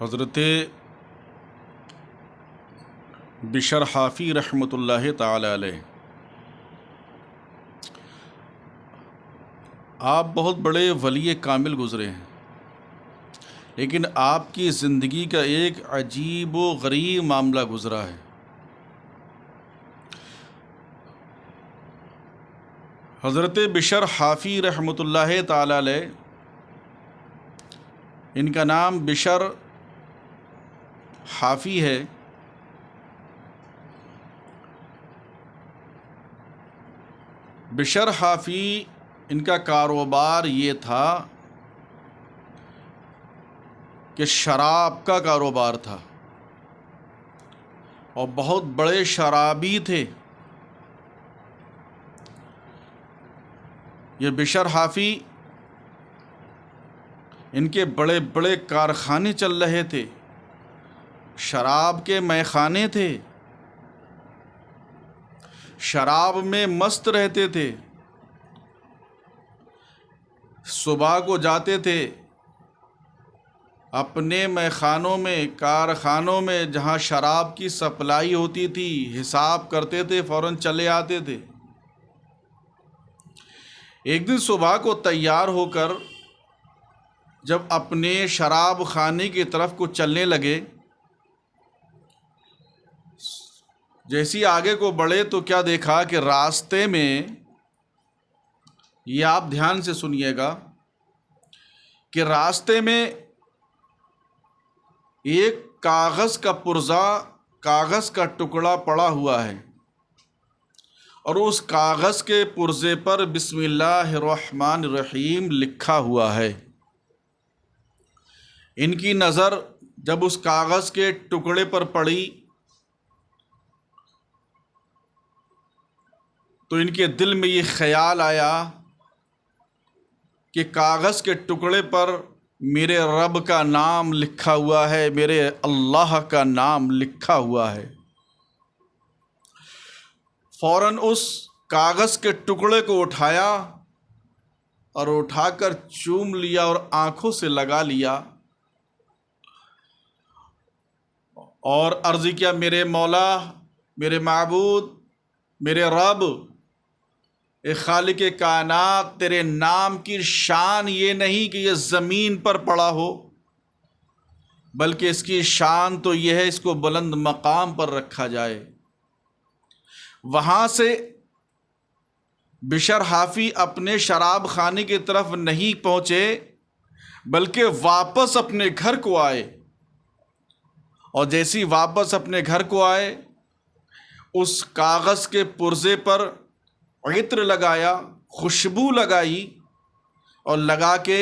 حضرت بشر حافی رحمۃ اللہ تعالی علیہ، آپ بہت بڑے ولی کامل گزرے ہیں، لیکن آپ کی زندگی کا ایک عجیب و غریب معاملہ گزرا ہے۔ حضرت بشر حافی رحمۃ اللہ تعالی علیہ، ان کا نام بشر حافی ہے۔ بشر حافی ان کا کاروبار یہ تھا کہ شراب کا کاروبار تھا، اور بہت بڑے شرابی تھے۔ یہ بشر حافی، ان کے بڑے بڑے کارخانے چل رہے تھے، شراب کے میخانے تھے، شراب میں مست رہتے تھے۔ صبح کو جاتے تھے اپنے میخانوں میں، کارخانوں میں جہاں شراب کی سپلائی ہوتی تھی، حساب کرتے تھے، فوراً چلے آتے تھے۔ ایک دن صبح کو تیار ہو کر جب اپنے شراب خانے کی طرف کو چلنے لگے، جیسی آگے کو بڑھے تو کیا دیکھا کہ راستے میں، یہ آپ دھیان سے سنیے گا، کہ راستے میں ایک کاغذ کا پرزہ، کاغذ کا ٹکڑا پڑا ہوا ہے، اور اس کاغذ کے پرزے پر بسم اللہ الرحمن الرحیم لکھا ہوا ہے۔ ان کی نظر جب اس کاغذ کے ٹکڑے پر پڑی تو ان کے دل میں یہ خیال آیا کہ کاغذ کے ٹکڑے پر میرے رب کا نام لکھا ہوا ہے، میرے اللہ کا نام لکھا ہوا ہے۔ فوراً اس کاغذ کے ٹکڑے کو اٹھایا اور اٹھا کر چوم لیا اور آنکھوں سے لگا لیا، اور عرض کیا، میرے مولا، میرے معبود، میرے رب، اے خالق کائنات، تیرے نام کی شان یہ نہیں کہ یہ زمین پر پڑا ہو، بلکہ اس کی شان تو یہ ہے اس کو بلند مقام پر رکھا جائے۔ وہاں سے بشر حافی اپنے شراب خانے کی طرف نہیں پہنچے، بلکہ واپس اپنے گھر کو آئے، اور جیسی واپس اپنے گھر کو آئے، اس کاغذ کے پرزے پر عطر لگایا، خوشبو لگائی، اور لگا کے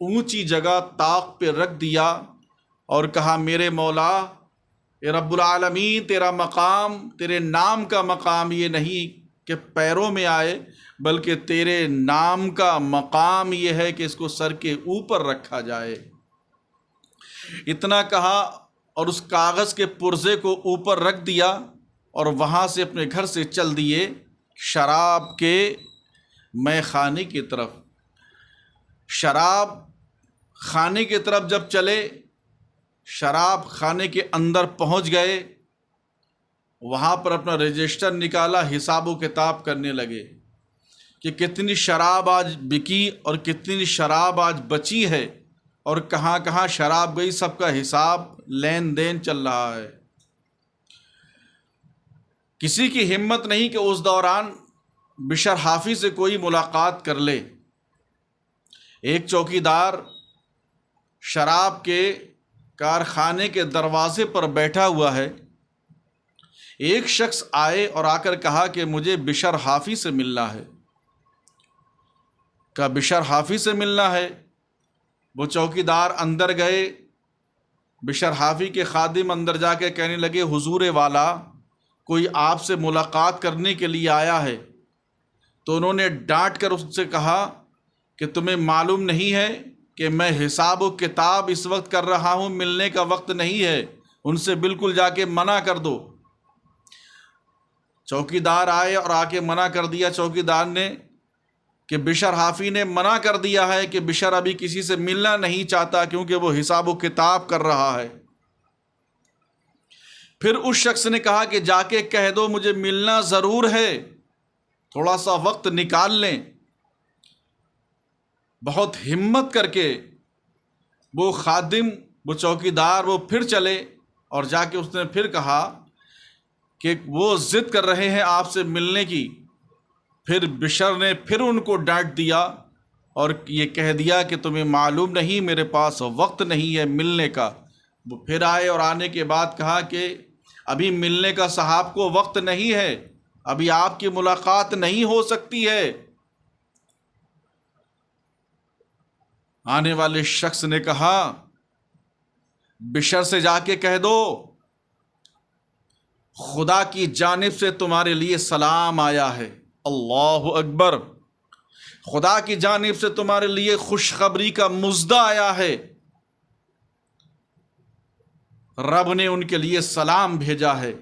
اونچی جگہ طاق پہ رکھ دیا، اور کہا، میرے مولا، اے رب العالمین، تیرا مقام، تیرے نام کا مقام یہ نہیں کہ پیروں میں آئے، بلکہ تیرے نام کا مقام یہ ہے کہ اس کو سر کے اوپر رکھا جائے۔ اتنا کہا اور اس کاغذ کے پرزے کو اوپر رکھ دیا، اور وہاں سے اپنے گھر سے چل دیے شراب کے میخانے کی طرف۔ شراب خانے کی طرف جب چلے، شراب خانے کے اندر پہنچ گئے، وہاں پر اپنا رجسٹر نکالا، حساب و کتاب کرنے لگے کہ کتنی شراب آج بکی اور کتنی شراب آج بچی ہے، اور کہاں کہاں شراب گئی، سب کا حساب لین دین چل رہا ہے۔ کسی کی ہمت نہیں کہ اس دوران بشر حافی سے کوئی ملاقات کر لے۔ ایک چوکیدار شراب کے کارخانے کے دروازے پر بیٹھا ہوا ہے۔ ایک شخص آئے اور آ کر کہا کہ مجھے بشر حافی سے ملنا ہے۔ کہا، بشر حافی سے ملنا ہے؟ وہ چوکیدار اندر گئے، بشر حافی کے خادم اندر جا کے کہنے لگے، حضور والا، کوئی آپ سے ملاقات کرنے کے لیے آیا ہے۔ تو انہوں نے ڈانٹ کر اس سے کہا کہ تمہیں معلوم نہیں ہے کہ میں حساب و کتاب اس وقت کر رہا ہوں، ملنے کا وقت نہیں ہے، ان سے بالکل جا کے منع کر دو۔ چوکیدار آئے اور آ کے منع کر دیا چوکیدار نے کہ بشر حافی نے منع کر دیا ہے کہ بشر ابھی کسی سے ملنا نہیں چاہتا کیونکہ وہ حساب و کتاب کر رہا ہے۔ پھر اس شخص نے کہا کہ جا کے کہہ دو مجھے ملنا ضرور ہے، تھوڑا سا وقت نکال لیں۔ بہت ہمت کر کے وہ خادم، وہ چوکیدار، وہ پھر چلے اور جا کے اس نے پھر کہا کہ وہ ضد کر رہے ہیں آپ سے ملنے کی۔ پھر بشر نے پھر ان کو ڈانٹ دیا اور یہ کہہ دیا کہ تمہیں معلوم نہیں میرے پاس وقت نہیں ہے ملنے کا۔ وہ پھر آئے اور آنے کے بعد کہا کہ ابھی ملنے کا صاحب کو وقت نہیں ہے، ابھی آپ کی ملاقات نہیں ہو سکتی ہے۔ آنے والے شخص نے کہا بشر سے جا کے کہہ دو خدا کی جانب سے تمہارے لیے سلام آیا ہے۔ اللہ اکبر، خدا کی جانب سے تمہارے لیے خوشخبری کا مژدہ آیا ہے۔ رب نے ان کے لیے سلام بھیجا ہے۔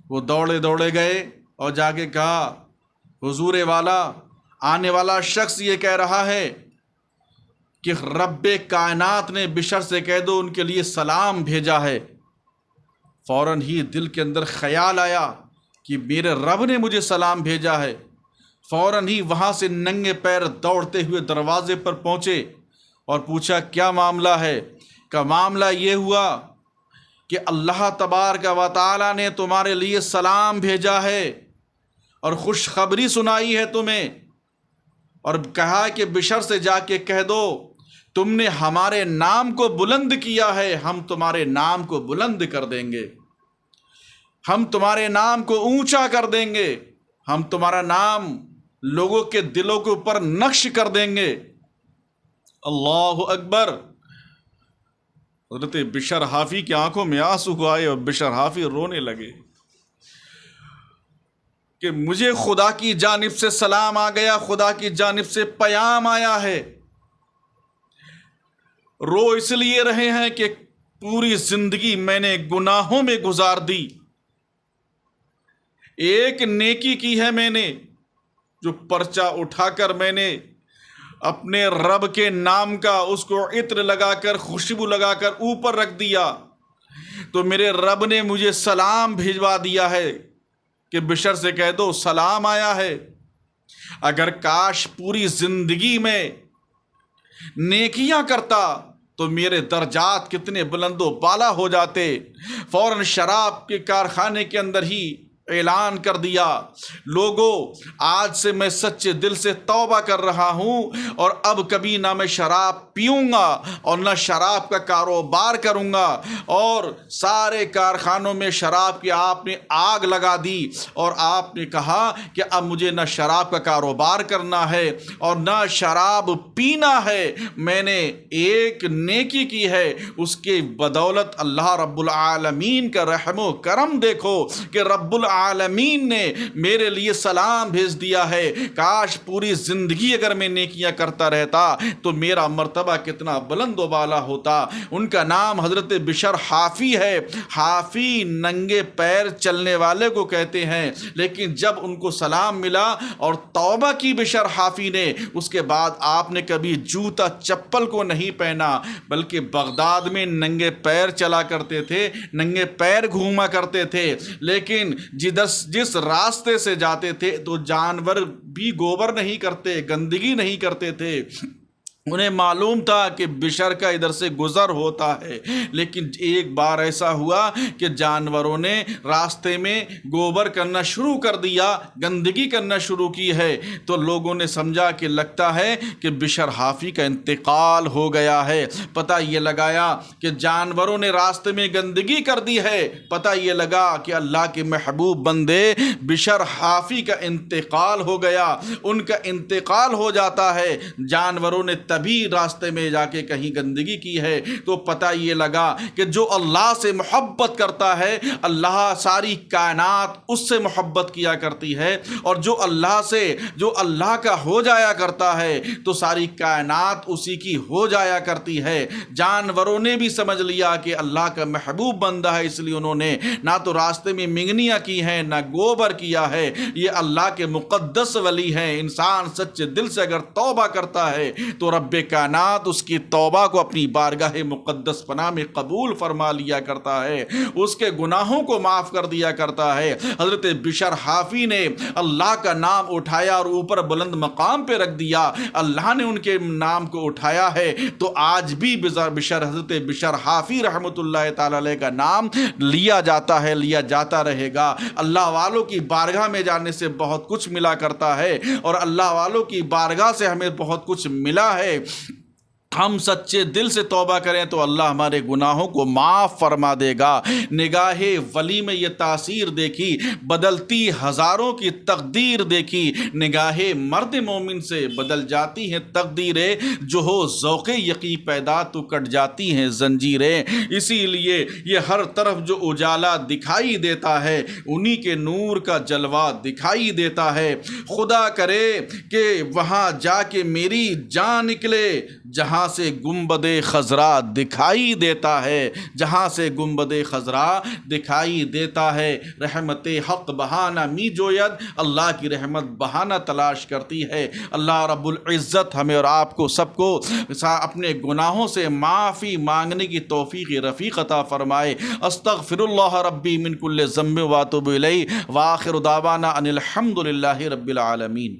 وہ دوڑے دوڑے گئے اور جا کے کہا حضور والا، آنے والا شخص یہ کہہ رہا ہے کہ رب کائنات نے بشر سے کہہ دو ان کے لیے سلام بھیجا ہے۔ فوراً ہی دل کے اندر خیال آیا کہ میرے رب نے مجھے سلام بھیجا ہے۔ فوراً ہی وہاں سے ننگے پیر دوڑتے ہوئے دروازے پر پہنچے اور پوچھا کیا معاملہ ہے؟ کہ معاملہ یہ ہوا کہ اللہ تبارک و تعالیٰ نے تمہارے لیے سلام بھیجا ہے اور خوشخبری سنائی ہے تمہیں، اور کہا کہ بشر سے جا کے کہہ دو تم نے ہمارے نام کو بلند کیا ہے، ہم تمہارے نام کو بلند کر دیں گے، ہم تمہارے نام کو اونچا کر دیں گے، ہم تمہارا نام لوگوں کے دلوں کے اوپر نقش کر دیں گے۔ اللہ اکبر۔ حضرت بشر حافی کی آنکھوں میں آنسو آئے اور بشر حافی رونے لگے کہ مجھے خدا کی جانب سے سلام آ گیا، خدا کی جانب سے پیام آیا ہے۔ رو اس لیے رہے ہیں کہ پوری زندگی میں نے گناہوں میں گزار دی، ایک نیکی کی ہے میں نے، جو پرچہ اٹھا کر میں نے اپنے رب کے نام کا اس کو عطر لگا کر خوشبو لگا کر اوپر رکھ دیا، تو میرے رب نے مجھے سلام بھیجوا دیا ہے کہ بشر سے کہہ دو سلام آیا ہے۔ اگر کاش پوری زندگی میں نیکیاں کرتا تو میرے درجات کتنے بلند و بالا ہو جاتے۔ فوراً شراب کے کارخانے کے اندر ہی اعلان کر دیا لوگوں آج سے میں سچے دل سے توبہ کر رہا ہوں اور اب کبھی نہ میں شراب پیوں گا اور نہ شراب کا کاروبار کروں گا، اور سارے کارخانوں میں شراب کی آپ نے آگ لگا دی اور آپ نے کہا کہ اب مجھے نہ شراب کا کاروبار کرنا ہے اور نہ شراب پینا ہے۔ میں نے ایک نیکی کی ہے، اس کے بدولت اللہ رب العالمین کا رحم و کرم دیکھو کہ رب العالمین نے میرے لیے سلام بھیج دیا ہے۔ کاش پوری زندگی اگر میں نیکیاں کرتا رہتا تو میرا مرتبہ کتنا بلند و بالا ہوتا۔ ان کا نام حضرت بشر حافی ہے۔ حافی ننگے پیر چلنے والے کو کہتے ہیں، لیکن جب ان کو سلام ملا اور توبہ کی بشر حافی نے، اس کے بعد آپ نے کبھی جوتا چپل کو نہیں پہنا، بلکہ بغداد میں ننگے پیر چلا کرتے تھے، ننگے پیر گھوما کرتے تھے۔ لیکن جس راستے سے جاتے تھے تو جانور بھی گوبر نہیں کرتے، گندگی نہیں کرتے تھے۔ انہیں معلوم تھا کہ بشر کا ادھر سے گزر ہوتا ہے، لیکن ایک بار ایسا ہوا کہ جانوروں نے راستے میں گوبر کرنا شروع کر دیا، گندگی کرنا شروع کی ہے، تو لوگوں نے سمجھا کہ لگتا ہے کہ بشر حافی کا انتقال ہو گیا ہے۔ پتہ یہ لگایا کہ جانوروں نے راستے میں گندگی کر دی ہے، پتہ یہ لگا کہ اللہ کے محبوب بندے بشر حافی کا انتقال ہو گیا۔ ان کا انتقال ہو جاتا ہے، جانوروں نے تبھی راستے میں جا کے کہیں گندگی کی ہے تو پتہ یہ لگا کہ جو اللہ سے محبت کرتا ہے اللہ ساری کائنات اس سے محبت کیا کرتی ہے، اور جو اللہ کا ہو جایا کرتا ہے تو ساری کائنات اسی کی ہو جایا کرتی ہے۔ جانوروں نے بھی سمجھ لیا کہ اللہ کا محبوب بندہ ہے، اس لیے انہوں نے نہ تو راستے میں منگنیاں کی ہیں نہ گوبر کیا ہے، یہ اللہ کے مقدس ولی ہیں۔ انسان سچے دل سے اگر توبہ کرتا ہے تو رب کائنات اس کی توبہ کو اپنی بارگاہ مقدس پناہ میں قبول فرما لیا کرتا ہے، اس کے گناہوں کو معاف کر دیا کرتا ہے۔ حضرت بشر حافی نے اللہ کا نام اٹھایا اور اوپر بلند مقام پہ رکھ دیا، اللہ نے ان کے نام کو اٹھایا ہے، تو آج بھی حضرت بشر حافی رحمۃ اللہ تعالی علیہ کا نام لیا جاتا ہے، لیا جاتا رہے گا۔ اللہ والوں کی بارگاہ میں جانے سے بہت کچھ ملا کرتا ہے، اور اللہ والوں کی بارگاہ سے ہمیں بہت کچھ ملا ہے۔ ہم سچے دل سے توبہ کریں تو اللہ ہمارے گناہوں کو معاف فرما دے گا۔ نگاہ ولی میں یہ تاثیر دیکھی، بدلتی ہزاروں کی تقدیر دیکھی، نگاہ مرد مومن سے بدل جاتی ہیں تقدیریں، جو ہو ذوق یقی پیدا تو کٹ جاتی ہیں زنجیریں۔ اسی لیے یہ ہر طرف جو اجالا دکھائی دیتا ہے انہی کے نور کا جلوہ دکھائی دیتا ہے۔ خدا کرے کہ وہاں جا کے میری جان نکلے جہاں سے گنبد خضرا دکھائی دیتا ہے، جہاں سے گنبد خضرا دکھائی دیتا ہے۔ رحمت حق بہانہ می جوید، اللہ کی رحمت بہانہ تلاش کرتی ہے۔ اللہ رب العزت ہمیں اور آپ کو سب کو اپنے گناہوں سے معافی مانگنے کی توفیق رفیق عطا فرمائے۔ استغفر اللہ ربی من کل ذنب واتوب الیہ، وآخر دعوانا ان الحمد للہ رب العالمین۔